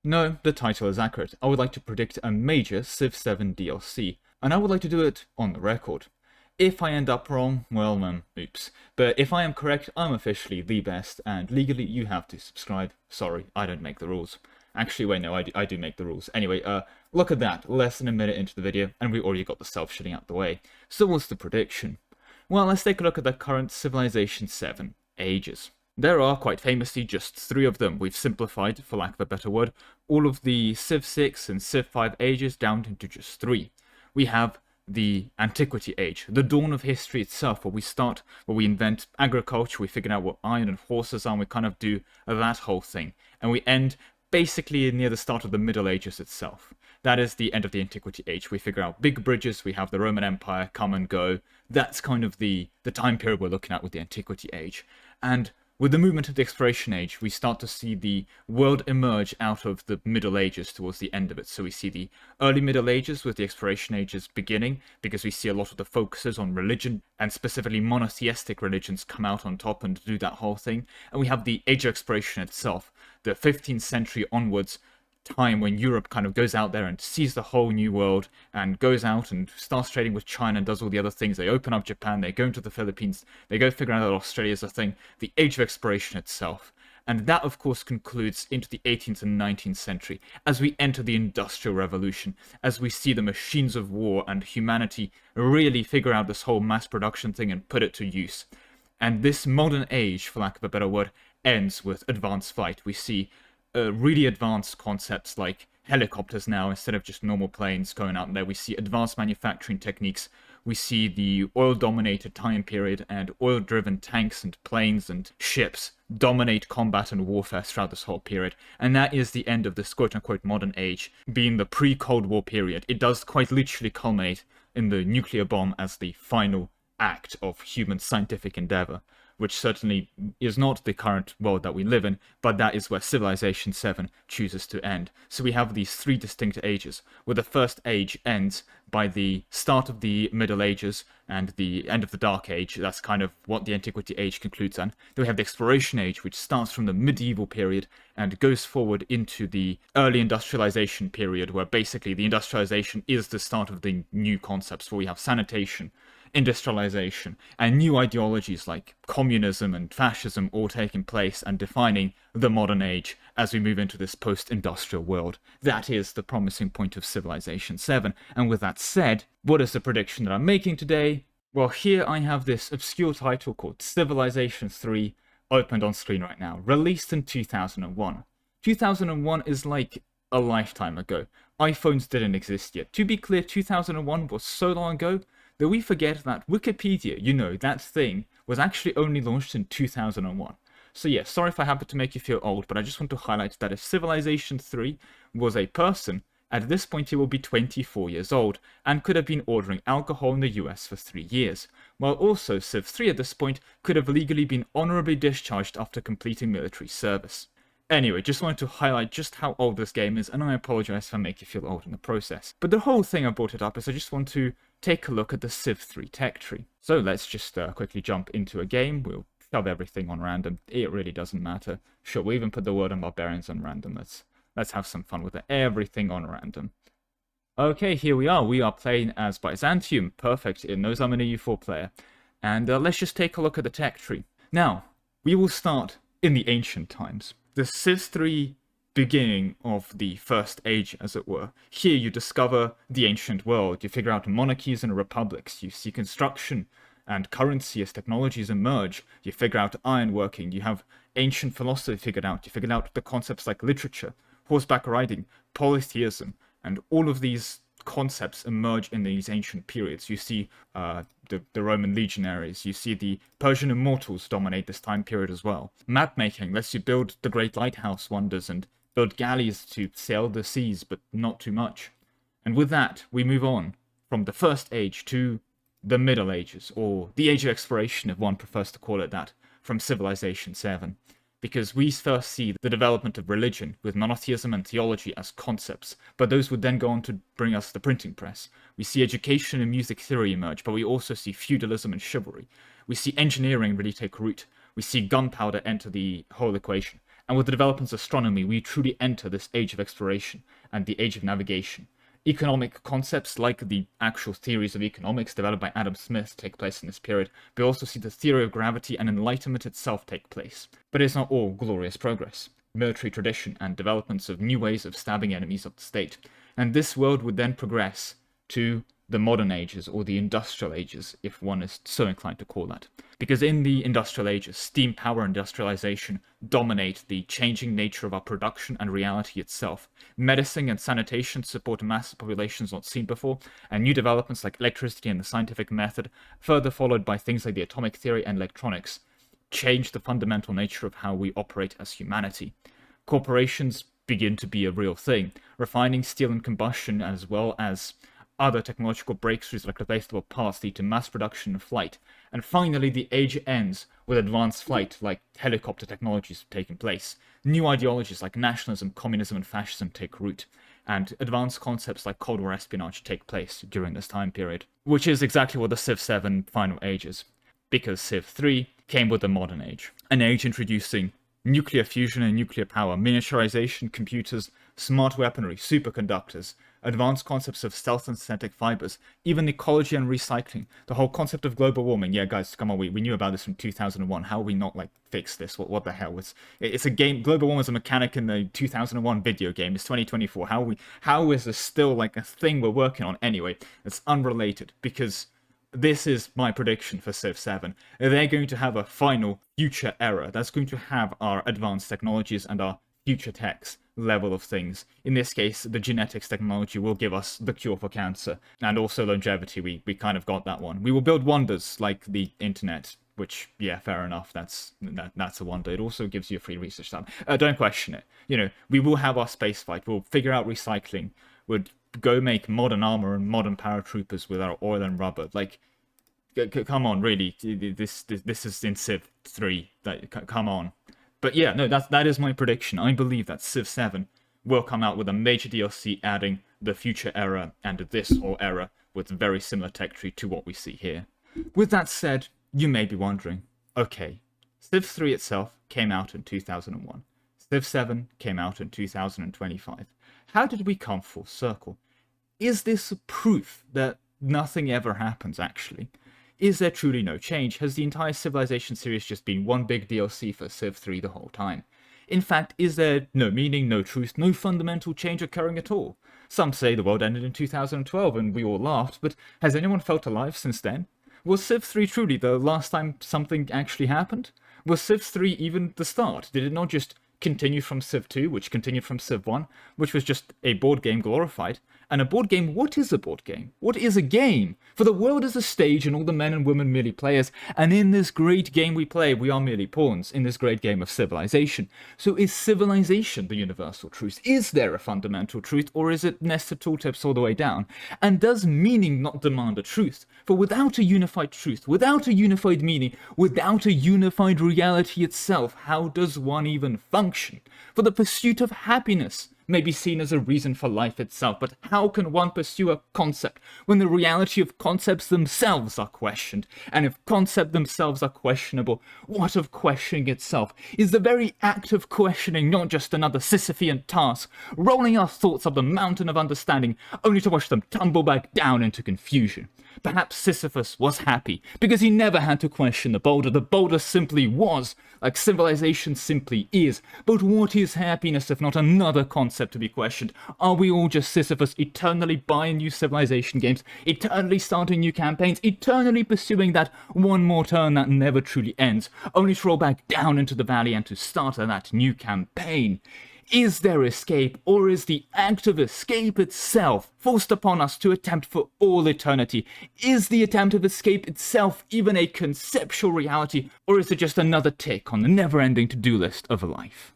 No, the title is accurate. I would like to predict a major Civ 7 DLC, and I would like to do it on the record. If I end up wrong, well, oops. But if I am correct, I'm officially the best, and legally you have to subscribe. Sorry, I don't make the rules. Actually, wait, no, I do make the rules. Anyway, look at that, less than a minute into the video, and we already got the self-shitting out the way. So what's the prediction? Well, let's take a look at the current Civilization 7 ages. There are, quite famously, just 3 of them. We've simplified, for lack of a better word, all of the Civ 6 and Civ 5 ages down into just 3. We have the Antiquity Age, the dawn of history itself, where we invent agriculture, we figured out what iron and horses are, and we kind of do that whole thing. And we end basically near the start of the Middle Ages itself. That is the end of the Antiquity Age. We figure out big bridges, we have the Roman Empire come and go. That's kind of the time period we're looking at with the Antiquity Age. And with the movement of the Exploration Age, we start to see the world emerge out of the Middle Ages towards the end of it. So we see the early Middle Ages with the Exploration Ages beginning, because we see a lot of the focuses on religion, and specifically monotheistic religions come out on top and do that whole thing. And we have the Age of Exploration itself, the 15th century onwards, time when Europe kind of goes out there and sees the whole new world and goes out and starts trading with China and does all the other things. They open up Japan, they go into the Philippines, they go figure out that Australia's a thing, the Age of Exploration itself. And that, of course, concludes into the 18th and 19th century as we enter the Industrial Revolution, as we see the machines of war and humanity really figure out this whole mass production thing and put it to use. And this modern age, for lack of a better word, ends with advanced flight. We see really advanced concepts like helicopters now instead of just normal planes going out there. We see advanced manufacturing techniques. We see the oil-dominated time period and oil-driven tanks and planes and ships dominate combat and warfare throughout this whole period. And that is the end of this quote-unquote modern age, being the pre-Cold War period. It does quite literally culminate in the nuclear bomb as the final act of human scientific endeavor, which certainly is not the current world that we live in, but that is where Civilization 7 chooses to end. So we have these 3 distinct ages, where the first age ends by the start of the Middle Ages and the end of the Dark Age. That's kind of what the Antiquity Age concludes on. Then we have the Exploration Age, which starts from the medieval period and goes forward into the early industrialization period, where basically the industrialization is the start of the new concepts, where we have sanitation, industrialization, and new ideologies like communism and fascism all taking place and defining the modern age as we move into this post-industrial world. That is the promising point of Civilization 7. And with that said, what is the prediction that I'm making today? Well, here I have this obscure title called Civilization 3 opened on screen right now, released in 2001. 2001 is like a lifetime ago. iPhones didn't exist yet. To be clear, 2001 was so long ago that we forget that Wikipedia, you know, that thing, was actually only launched in 2001. So yeah, sorry if I happen to make you feel old, but I just want to highlight that if Civilization 3 was a person, at this point he will be 24 years old, and could have been ordering alcohol in the US for 3 years, while also Civ 3 at this point could have legally been honorably discharged after completing military service. Anyway, just wanted to highlight just how old this game is, and I apologize if I make you feel old in the process. But the whole thing I brought it up is I just want to take a look at the Civ 3 tech tree. So let's just quickly jump into a game. We'll shove everything on random. It really doesn't matter. Sure, we even put the word on barbarians on random. Let's have some fun with it. Everything on random. Okay, here we are. We are playing as Byzantium. Perfect. It knows I'm an EU4 player. And let's just take a look at the tech tree. Now, we will start in the ancient times. The Civ 3 beginning of the first age, as it were. Here you discover the ancient world. You figure out monarchies and republics. You see construction and currency as technologies emerge. You figure out ironworking. You have ancient philosophy figured out. You figured out the concepts like literature, horseback riding, polytheism, and all of these concepts emerge in these ancient periods. You see the Roman legionaries, you see the Persian immortals dominate this time period as well. Map making lets you build the great lighthouse wonders and build galleys to sail the seas, but not too much. And with that, we move on from the first age to the Middle Ages, or the Age of Exploration if one prefers to call it that, from Civilization 7. Because we first see the development of religion with monotheism and theology as concepts, but those would then go on to bring us the printing press. We see education and music theory emerge, but we also see feudalism and chivalry. We see engineering really take root. We see gunpowder enter the whole equation. And with the developments of astronomy, we truly enter this age of exploration and the age of navigation. Economic concepts like the actual theories of economics developed by Adam Smith take place in this period. We also see the theory of gravity and enlightenment itself take place. But it's not all glorious progress. Military tradition and developments of new ways of stabbing enemies of the state. And this world would then progress to the modern ages, or the industrial ages, if one is so inclined to call that. Because in the industrial ages, steam power and industrialization dominate the changing nature of our production and reality itself. Medicine and sanitation support massive populations not seen before, and new developments like electricity and the scientific method, further followed by things like the atomic theory and electronics, change the fundamental nature of how we operate as humanity. Corporations begin to be a real thing. Refining, steel and combustion, as well as other technological breakthroughs like replaceable parts lead to mass production and flight. And finally, the age ends with advanced flight like helicopter technologies taking place. New ideologies like nationalism, communism and fascism take root. And advanced concepts like Cold War espionage take place during this time period. Which is exactly what the Civ 7 final age is. Because Civ 3 came with the modern age. An age introducing nuclear fusion and nuclear power, miniaturization, computers, smart weaponry, superconductors, advanced concepts of stealth and synthetic fibers, even ecology and recycling, the whole concept of global warming. Yeah, guys, come on, we knew about this from 2001. How we not, fix this? What the hell? It's a game. Global warming is a mechanic in the 2001 video game. It's 2024. How is this still, a thing we're working on? Anyway, it's unrelated, because this is my prediction for Civ 7. They're going to have a final future era that's going to have our advanced technologies and our future techs level of things. In this case, the genetics technology will give us the cure for cancer, and also longevity. We kind of got that one. We will build wonders like the internet, which, yeah, fair enough, that's a wonder. It also gives you a free research time. Don't question it. We will have our space fight. We'll figure out recycling. We'll go make modern armor and modern paratroopers with our oil and rubber. Come on, really, this is in Civ 3. Come on. But yeah, no, that is my prediction. I believe that Civ 7 will come out with a major DLC adding the future era and this whole era with very similar tech tree to what we see here. With that said, you may be wondering, okay, Civ 3 itself came out in 2001. Civ 7 came out in 2025. How did we come full circle? Is this proof that nothing ever happens, actually? Is there truly no change? Has the entire Civilization series just been one big DLC for Civ 3 the whole time? In fact, is there no meaning, no truth, no fundamental change occurring at all? Some say the world ended in 2012 and we all laughed, but has anyone felt alive since then? Was Civ 3 truly the last time something actually happened? Was Civ 3 even the start? Did it not just continue from Civ 2, which continued from Civ 1, which was just a board game glorified? And a board game, what is a board game? What is a game? For the world is a stage and all the men and women merely players, and in this great game we play, we are merely pawns in this great game of civilization. So is civilization the universal truth? Is there a fundamental truth, or is it nested tooltips all the way down? And does meaning not demand a truth? For without a unified truth, without a unified meaning, without a unified reality itself, how does one even function? For the pursuit of happiness may be seen as a reason for life itself, but how can one pursue a concept when the reality of concepts themselves are questioned? And if concepts themselves are questionable, what of questioning itself? Is the very act of questioning not just another Sisyphean task, rolling our thoughts up the mountain of understanding, only to watch them tumble back down into confusion? Perhaps Sisyphus was happy, because he never had to question the boulder. The boulder simply was, like civilization simply is. But what is happiness if not another concept to be questioned? Are we all just Sisyphus, eternally buying new civilization games, eternally starting new campaigns, eternally pursuing that one more turn that never truly ends, only to roll back down into the valley and to start that new campaign? Is there escape, or is the act of escape itself forced upon us to attempt for all eternity? Is the attempt of escape itself even a conceptual reality, or is it just another tick on the never-ending to-do list of a life?